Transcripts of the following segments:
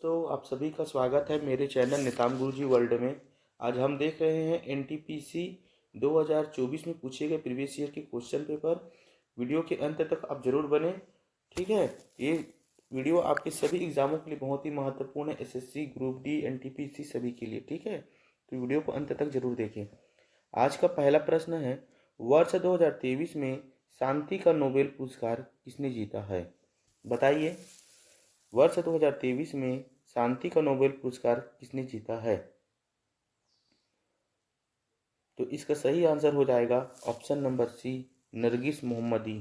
दोस्तों, आप सभी का स्वागत है मेरे चैनल निताम गुरुजी वर्ल्ड में। आज हम देख रहे हैं एनटीपीसी 2024 में पूछे गए प्रीवियस ईयर के क्वेश्चन पेपर। वीडियो के अंत तक आप जरूर बने, ठीक है। ये वीडियो आपके सभी एग्जामों के लिए बहुत ही महत्वपूर्ण है, एसएससी, ग्रुप डी, एनटीपीसी सभी के लिए, ठीक है। तो वीडियो को अंत तक जरूर देखें। आज का पहला प्रश्न है, वर्ष 2023 में शांति का नोबेल पुरस्कार किसने जीता है? बताइए, वर्ष 2023 में शांति का नोबेल पुरस्कार किसने जीता है? तो इसका सही आंसर हो जाएगा ऑप्शन नंबर सी, नरगिस मोहम्मदी।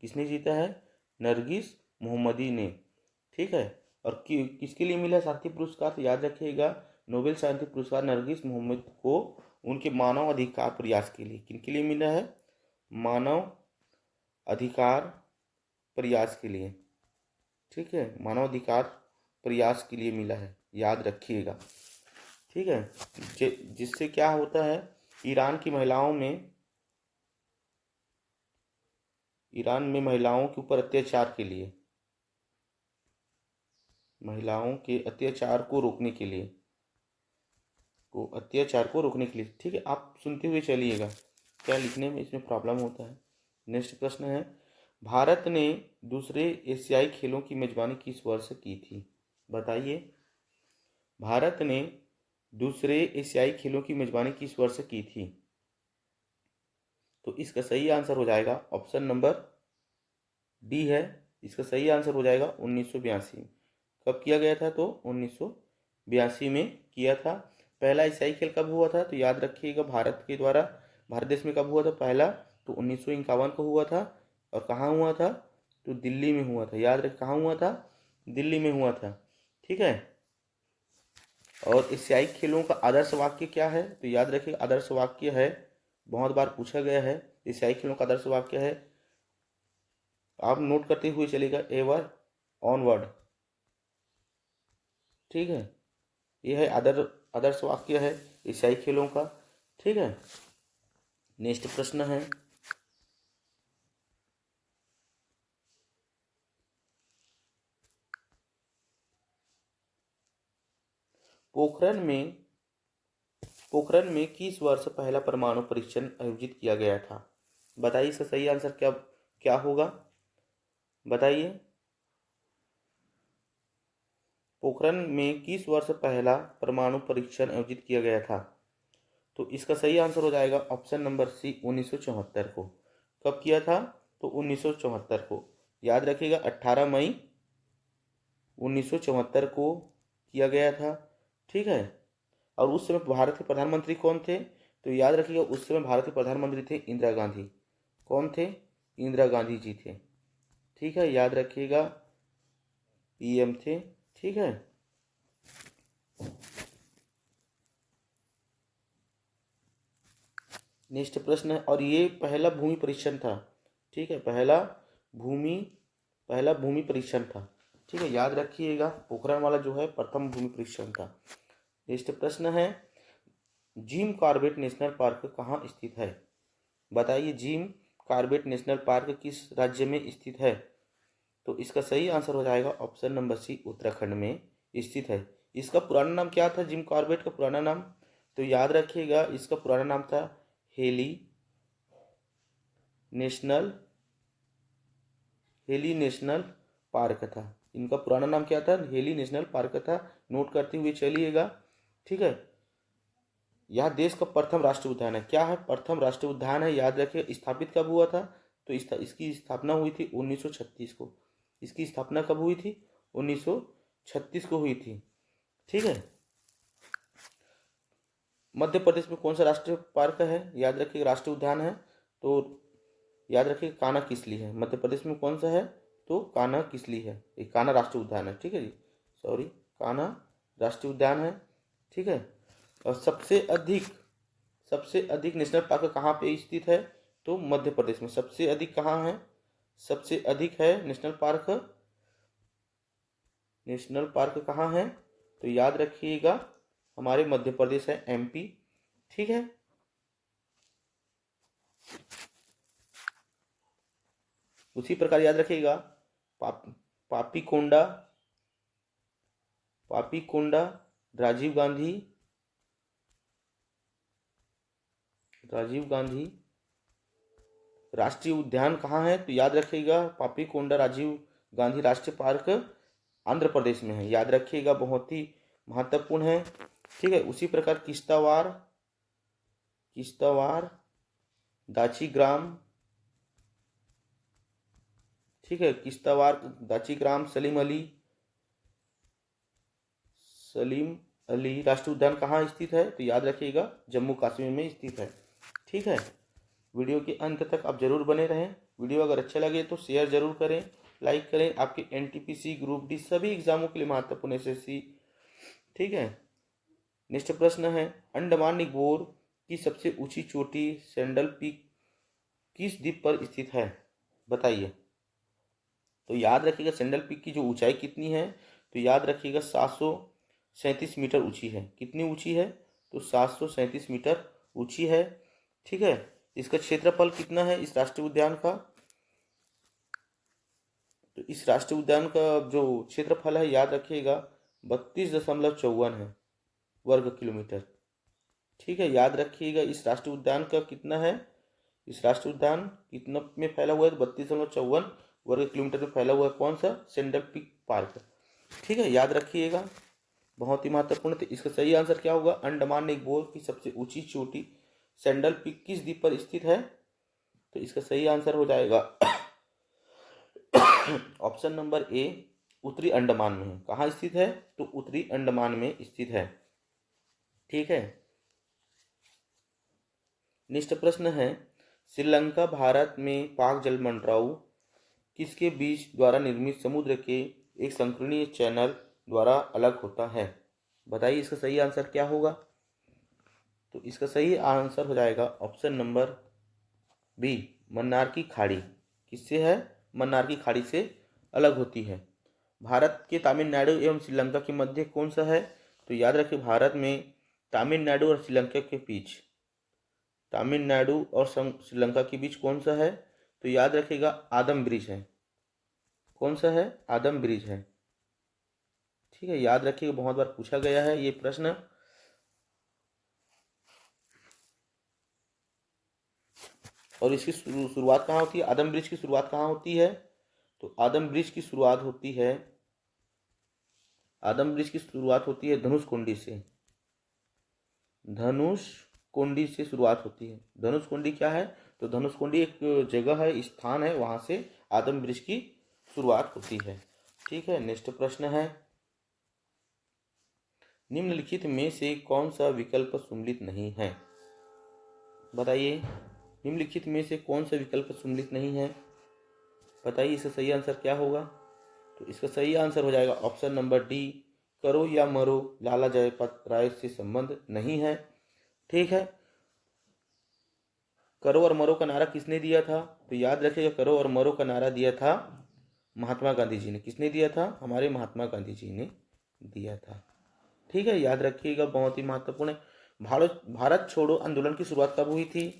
किसने जीता है? नरगिस मोहम्मदी ने, ठीक है। और किसके लिए मिला शांति पुरस्कार? तो याद रखिएगा, नोबेल शांति पुरस्कार नरगिस मोहम्मद को उनके मानव अधिकार प्रयास के लिए। किनके लिए मिला है? मानव अधिकार प्रयास के लिए, ठीक है। मानव अधिकार प्रयास के लिए मिला है, याद रखिएगा, ठीक है। जिससे क्या होता है, ईरान में महिलाओं के ऊपर अत्याचार के लिए, महिलाओं के अत्याचार को रोकने के लिए, ठीक है। आप सुनते हुए चलिएगा, क्या लिखने में इसमें प्रॉब्लम होता है। नेक्स्ट प्रश्न है, भारत ने दूसरे एशियाई खेलों की मेजबानी किस वर्ष की थी? बताइए, भारत ने दूसरे एशियाई खेलों की मेजबानी किस वर्ष की थी? तो इसका सही आंसर हो जाएगा ऑप्शन नंबर डी है। इसका सही आंसर हो जाएगा 1982। कब किया गया था? तो 1982 में किया था। पहला एशियाई खेल कब हुआ था? तो याद रखिएगा, भारत के द्वारा, भारत देश में कब हुआ था पहला? तो 1951 को हुआ था। और कहाँ हुआ था? तो दिल्ली में हुआ था। याद रख, कहाँ हुआ था? दिल्ली में हुआ था, ठीक है। और एशियाई खेलों का आदर्श वाक्य क्या है? तो याद रखिए, आदर्श वाक्य है, बहुत बार पूछा गया है, एशियाई खेलों का आदर्श वाक्य है, आप नोट करते हुए चलेगा, एवर ऑनवर्ड, ठीक है। यह है आदर्श वाक्य है एशियाई खेलों का, ठीक है। नेक्स्ट प्रश्न है, पोखरण में किस वर्ष पहला परमाणु परीक्षण आयोजित किया गया था? बताइए, इसका सही आंसर क्या क्या होगा? बताइए, पोखरण में किस वर्ष पहला परमाणु परीक्षण आयोजित किया गया था? तो इसका सही आंसर हो जाएगा ऑप्शन नंबर सी, 1974 को। कब किया था? तो 1974 को। याद रखिएगा, 18 मई 1974 को किया गया था, ठीक है। और उस समय भारत के प्रधानमंत्री कौन थे? तो याद रखिएगा, उस समय भारत के प्रधानमंत्री थे इंदिरा गांधी। कौन थे? इंदिरा गांधी जी थे, ठीक है। याद रखिएगा, पीएम थे, ठीक है। नेक्स्ट प्रश्न है, और ये पहला भूमि परीक्षण था, ठीक है। पहला भूमि परीक्षण था, ठीक है। याद रखिएगा, पोखरण वाला जो है प्रथम भूमि परीक्षण था। नेक्स्ट प्रश्न है, जिम कॉर्बेट नेशनल पार्क कहाँ स्थित है? बताइए, जिम कॉर्बेट नेशनल पार्क किस राज्य में स्थित है? तो इसका सही आंसर हो जाएगा ऑप्शन नंबर सी, उत्तराखंड में स्थित है। इसका पुराना नाम क्या था? जिम कॉर्बेट का पुराना नाम, तो याद रखिएगा, इसका पुराना नाम था हेली नेशनल पार्क था। इनका पुराना नाम क्या था? हेली नेशनल पार्क था। नोट करते हुए चलिएगा, ठीक है। यह देश का प्रथम राष्ट्रीय उद्यान है। क्या है? प्रथम राष्ट्रीय उद्यान है, याद रखिए। स्थापित कब हुआ था? तो इसकी स्थापना हुई थी 1936 को। इसकी स्थापना कब हुई थी? 1936 को हुई थी, ठीक है। मध्य प्रदेश में कौन सा राष्ट्रीय पार्क है? याद रखिए, राष्ट्रीय उद्यान है, तो याद रखिए कान्हा किसली है। मध्य प्रदेश में कौन सा है? तो कान्हा किसली है, ये कान्हा राष्ट्रीय उद्यान है, ठीक है जी, सॉरी, कान्हा राष्ट्रीय उद्यान है, ठीक है। और सबसे अधिक नेशनल पार्क कहाँ पे स्थित है? तो मध्य प्रदेश में। सबसे अधिक कहाँ है? सबसे अधिक है नेशनल पार्क कहाँ है? तो याद रखिएगा, हमारे मध्य प्रदेश है, एमपी, ठीक है। उसी प्रकार याद रखिएगा, पापी कोंडा पापीकोंडा राजीव गांधी राष्ट्रीय उद्यान कहाँ है? तो याद रखिएगा पापीकोंडा राजीव गांधी राष्ट्रीय पार्क आंध्र प्रदेश में है। याद रखिएगा, बहुत ही महत्वपूर्ण है। ठीक है, उसी प्रकार किश्तवाड़ दाचीग्राम, ठीक है, किश्तवाड़ दाचीग्राम सलीम अली राष्ट्रीय उद्यान कहाँ स्थित है? तो याद रखिएगा जम्मू कश्मीर में स्थित है। ठीक है, वीडियो के अंत तक आप जरूर बने रहें। वीडियो अगर अच्छा लगे तो शेयर जरूर करें, लाइक करें। आपके एनटीपीसी, ग्रुप डी सभी एग्जामों के लिए महत्वपूर्ण एसएससी। ठीक है, नेक्स्ट प्रश्न है, अंडमान निकोबार की सबसे ऊंची चोटी सैंडल पीक किस द्वीप पर स्थित है? बताइए। तो याद रखिएगा सैंडल पीक की जो ऊंचाई कितनी है? तो याद रखिएगा 737 मीटर ऊंची है। कितनी ऊंची है? तो 737 मीटर ऊंची है। ठीक है, इसका क्षेत्रफल कितना है इस राष्ट्रीय उद्यान का? तो इस राष्ट्रीय उद्यान का जो क्षेत्रफल है याद रखिएगा 32.54 है वर्ग किलोमीटर। ठीक है, याद रखिएगा इस राष्ट्रीय उद्यान का कितना है, इस राष्ट्रीय उद्यान कितना में फैला हुआ है? 32.54 वर्ग किलोमीटर में फैला हुआ है। कौन सा? Sandal peak park. ठीक है, याद रखिएगा, बहुत ही महत्वपूर्ण। तो इसका सही आंसर क्या होगा? अंडमान निकोबार की सबसे ऊंची चोटी सैंडल पीक किस द्वीप पर स्थित है? तो इसका सही आंसर हो जाएगा ऑप्शन नंबर ए, उत्तरी अंडमान में है। कहाँ स्थित है? तो उत्तरी अंडमान में स्थित है। ठीक है, नेक्स्ट प्रश्न है, श्रीलंका भारत में पाक जलमंडराव किसके बीच द्वारा निर्मित समुद्र के एक संकीर्णीय चैनल द्वारा अलग होता है? बताइए इसका सही आंसर क्या होगा? तो इसका सही आंसर हो जाएगा ऑप्शन नंबर बी, मन्नार की खाड़ी। किससे है? मन्नार की खाड़ी से अलग होती है। भारत के तमिलनाडु एवं श्रीलंका के मध्य कौन सा है? तो याद रखिए भारत में तमिलनाडु और श्रीलंका के बीच, तमिलनाडु और श्रीलंका के बीच कौन सा है? तो याद रखिएगा आदम ब्रिज है। कौन सा है? आदम ब्रिज है। ठीक है, याद रखिएगा, बहुत बार पूछा गया है ये प्रश्न। और इसकी शुरुआत कहाँ होती है? आदम ब्रिज की शुरुआत कहाँ होती है? तो आदम ब्रिज की शुरुआत होती है, आदम ब्रिज की शुरुआत होती है धनुषकोडी से। धनुषकोडी से शुरुआत होती है। धनुषकोडी क्या है? तो धनुषकोडी एक जगह है, स्थान है, वहां से आदम ब्रिज की शुरुआत होती है। ठीक है, नेक्स्ट प्रश्न है, निम्नलिखित में से कौन सा विकल्प सम्मिलित नहीं है? बताइए, निम्नलिखित में से कौन सा विकल्प सम्मिलित नहीं है? बताइए इसका सही आंसर क्या होगा? तो इसका सही आंसर हो जाएगा ऑप्शन नंबर डी, करो या मरो लाला जयपत राय से संबंध नहीं है। ठीक है, करो और मरो का नारा किसने दिया था? तो याद रखिएगा करो और मरो का नारा दिया था महात्मा गांधी जी ने। किसने दिया था? हमारे महात्मा गांधी जी ने दिया था। ठीक है, याद रखिएगा, बहुत ही महत्वपूर्ण है। भारत छोड़ो आंदोलन की शुरुआत कब हुई थी?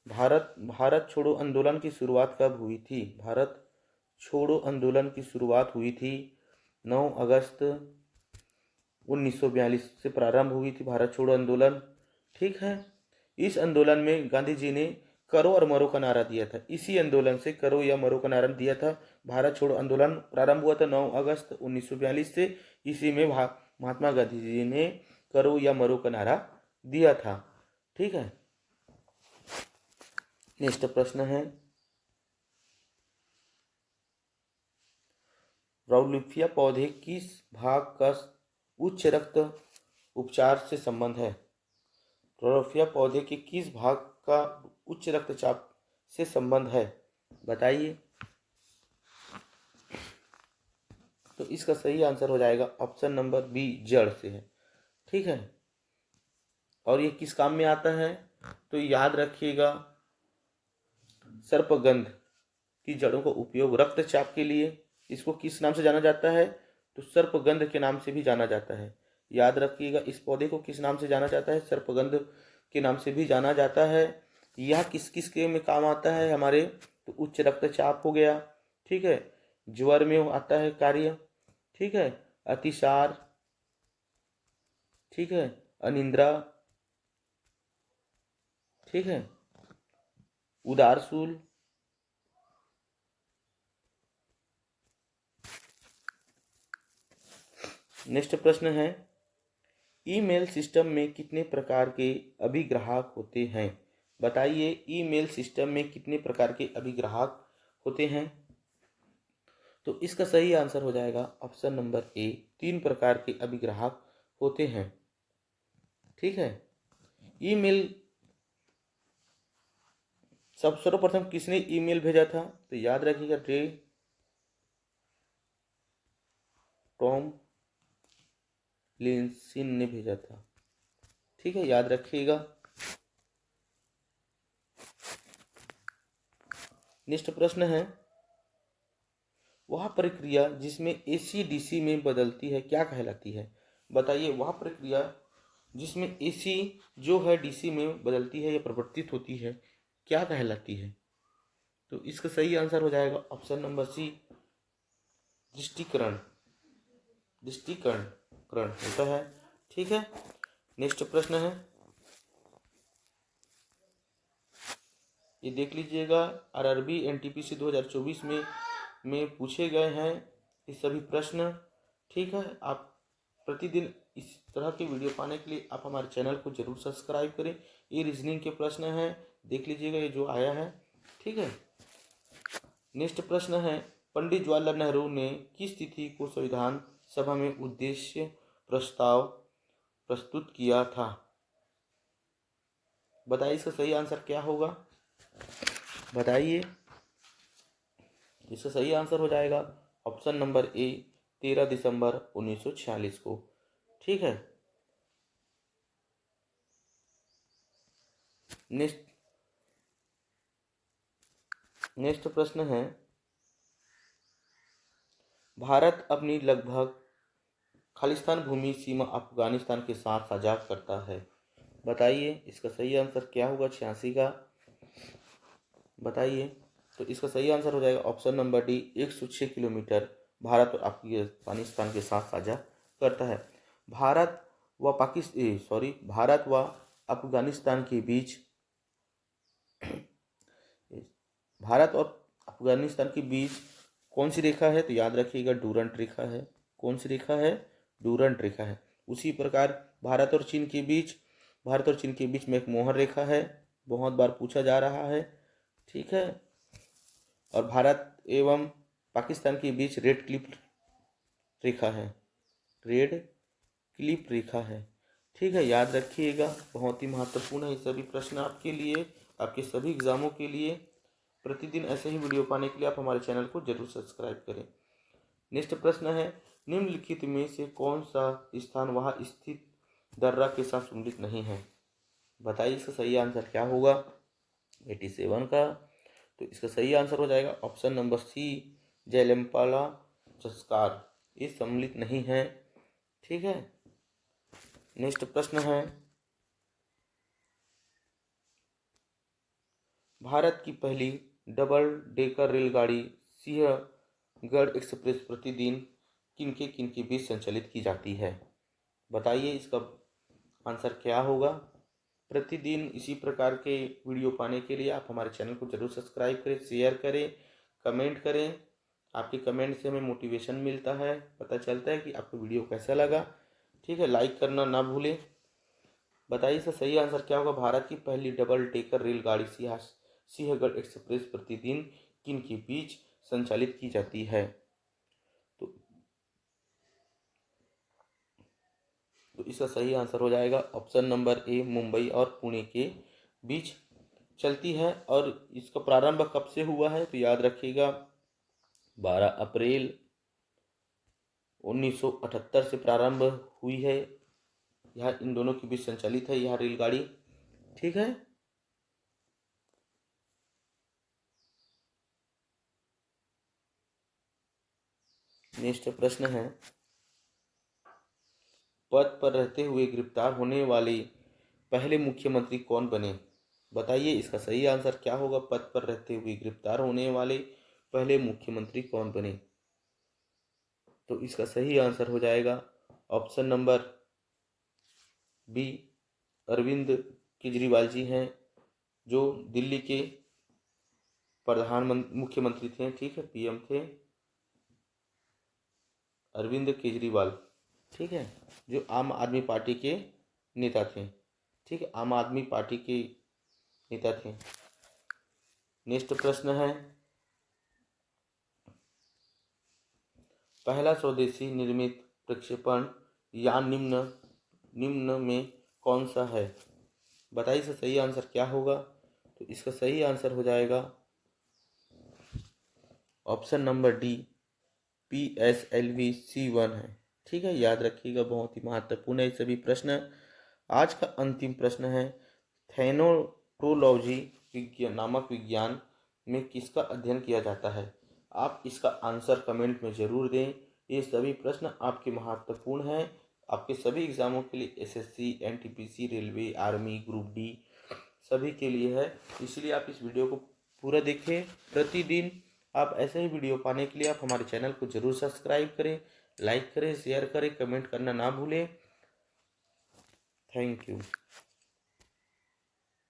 भारत छोड़ो आंदोलन की शुरुआत कब हुई थी? भारत छोड़ो आंदोलन की शुरुआत हुई थी 9 अगस्त 1942 से प्रारंभ हुई थी भारत छोड़ो आंदोलन। ठीक है, इस आंदोलन में गांधी जी ने करो और मरो का नारा दिया था। इसी आंदोलन से करो या मरो का नारा दिया था। भारत छोड़ो आंदोलन प्रारंभ हुआ था 9 अगस्त 1942 से। इसी में महात्मा गांधी जी ने करो या मरो का नारा दिया था। ठीक है, नेक्स्ट प्रश्न है, राउलिफिया पौधे किस भाग का उच्च रक्त उपचार से संबंध है? राउलिफिया पौधे के किस भाग का उच्च रक्तचाप से संबंध है? बताइए। तो इसका सही आंसर हो जाएगा ऑप्शन नंबर बी, जड़ से है। ठीक है, और ये किस काम में आता है? तो याद रखिएगा सर्पगंध की जड़ों का उपयोग रक्तचाप के लिए, इसको किस नाम से जाना जाता है? तो सर्पगंध के नाम से भी जाना जाता है। याद रखिएगा इस पौधे को किस नाम से जाना जाता है? सर्पगंध के नाम से भी जाना जाता है। यह किस किस के में काम आता है हमारे? तो उच्च रक्तचाप हो गया। ठीक है, ज्वर में आता है कार्य। ठीक है, अतिसार, ठीक है, अनिद्रा, ठीक है, उदारसूल, नेक्स्ट प्रश्न है, ईमेल सिस्टम में कितने प्रकार के अभिग्राहक होते हैं? बताइए, ईमेल सिस्टम में कितने प्रकार के अभिग्राहक होते हैं? तो इसका सही आंसर हो जाएगा ऑप्शन नंबर ए, 3 प्रकार के अभिग्राहक होते हैं, ठीक है। ईमेल सर्वप्रथम किसने ईमेल भेजा था? तो याद रखिएगा, रे टॉम लिंसिन ने भेजा था, ठीक है, याद रखिएगा। नेक्स्ट प्रश्न है, वह प्रक्रिया जिसमें एसी डीसी में बदलती है क्या कहलाती है? बताइए, वह प्रक्रिया जिसमें एसी जो है डीसी में बदलती है या परिवर्तित होती है क्या कहलाती है? तो इसका सही आंसर हो जाएगा ऑप्शन नंबर सी, दृष्टिकरण, दृष्टिकरण होता है, ठीक है। नेक्स्ट प्रश्न है, ये देख लीजिएगा, आरआरबी एनटीपीसी 2024 में पूछे गए हैं ये सभी प्रश्न, ठीक है। आप प्रतिदिन इस तरह के वीडियो पाने के लिए आप हमारे चैनल को जरूर सब्सक्राइब करें। ये रीजनिंग के प्रश्न हैं, देख लीजिएगा ये जो आया है, ठीक है। नेक्स्ट प्रश्न है, पंडित जवाहरलाल नेहरू ने किस तिथि को संविधान सभा में उद्देश्य प्रस्ताव प्रस्तुत किया था? बताइए, इसका सही आंसर क्या होगा? बताइए, इसका सही आंसर हो जाएगा ऑप्शन नंबर ए, 13 दिसंबर 1946 को, ठीक है। नेक्स्ट प्रश्न है, भारत अपनी लगभग खालिस्तान भूमि सीमा अफगानिस्तान के साथ साझा करता है। बताइए, इसका सही आंसर क्या होगा 86 का? बताइए, तो इसका सही आंसर हो जाएगा option number D, 106 kilometre Bharat और अफगानिस्तान के साथ साझा करता है। भारत व अफगानिस्तान के बीच भारत और अफगानिस्तान के बीच कौन सी रेखा है? तो याद रखिएगा, डूरंट रेखा है। कौन सी रेखा है? डूरंट रेखा है। उसी प्रकार भारत और चीन के बीच में एक मोहर रेखा है, बहुत बार पूछा जा रहा है, ठीक है। और भारत एवं पाकिस्तान के बीच रेड क्लिफ रेखा है, रेड क्लिफ रेखा है, ठीक है, याद रखिएगा। बहुत ही महत्वपूर्ण है ये सभी प्रश्न आपके लिए, आपके सभी एग्जामों के लिए। प्रतिदिन ऐसे ही वीडियो पाने के लिए आप हमारे चैनल को जरूर सब्सक्राइब करें। नेक्स्ट प्रश्न है, निम्नलिखित में से कौन सा स्थान वहां स्थित दर्रा के साथ सम्मिलित नहीं है? बताइए, इसका सही आंसर क्या होगा 87 का? तो इसका सही आंसर हो जाएगा ऑप्शन नंबर सी, जयलमपाला संस्कार, ये सम्मिलित नहीं है, ठीक है। नेक्स्ट प्रश्न है, भारत की पहली डबल डेकर रेलगाड़ी सिंहगढ़ एक्सप्रेस प्रतिदिन किनके बीच संचालित की जाती है? बताइए, इसका आंसर क्या होगा? प्रतिदिन इसी प्रकार के वीडियो पाने के लिए आप हमारे चैनल को जरूर सब्सक्राइब करें, शेयर करें, कमेंट करें। आपके कमेंट से हमें मोटिवेशन मिलता है, पता चलता है कि आपको वीडियो कैसा लगा, ठीक है। लाइक करना ना भूलें। बताइए, इसका सही आंसर क्या होगा? भारत की पहली डबल डेकर रेलगाड़ी सिंहगढ़ एक्सप्रेस प्रतिदिन किन के बीच संचालित की जाती है? तो इसका सही आंसर हो जाएगा ऑप्शन नंबर ए, मुंबई और पुणे के बीच चलती है। और इसका प्रारंभ कब से हुआ है? तो याद रखिएगा, 12 अप्रैल 1978 से प्रारंभ हुई है। यह इन दोनों के बीच संचालित है यह रेलगाड़ी, ठीक है। नेक्स्ट प्रश्न है, पद पर रहते हुए गिरफ्तार होने वाले पहले मुख्यमंत्री कौन बने? बताइए, इसका सही आंसर क्या होगा? पद पर रहते हुए गिरफ्तार होने वाले पहले मुख्यमंत्री कौन बने? तो इसका सही आंसर हो जाएगा option number B, Arvind Kejriwal ji हैं, जो दिल्ली के मुख्यमंत्री थे, ठीक है, पीएम थे अरविंद केजरीवाल, ठीक है, जो आम आदमी पार्टी के नेता थे, ठीक है, आम आदमी पार्टी के नेता थे। नेक्स्ट प्रश्न है, पहला स्वदेशी निर्मित प्रक्षेपण यान निम्न में कौन सा है? बताइए इसका सही आंसर क्या होगा? तो इसका सही आंसर हो जाएगा ऑप्शन नंबर डी, PSLV-C1 है, ठीक है, याद रखिएगा, बहुत ही महत्वपूर्ण है सभी प्रश्न। आज का अंतिम प्रश्न है, थैनोटोलॉजी नामक विज्ञान में किसका अध्ययन किया जाता है? आप इसका आंसर कमेंट में जरूर दें। ये सभी प्रश्न आपके महत्वपूर्ण हैं, आपके सभी एग्जामों के लिए, SSC, NTPC, railway, army, group D सभी के लिए है, इसलिए आप इस वीडियो को पूरा देखें। प्रतिदिन आप ऐसे ही वीडियो पाने के लिए आप हमारे चैनल को जरूर सब्सक्राइब करें, लाइक करें, शेयर करें, कमेंट करना ना भूलें। Thank you.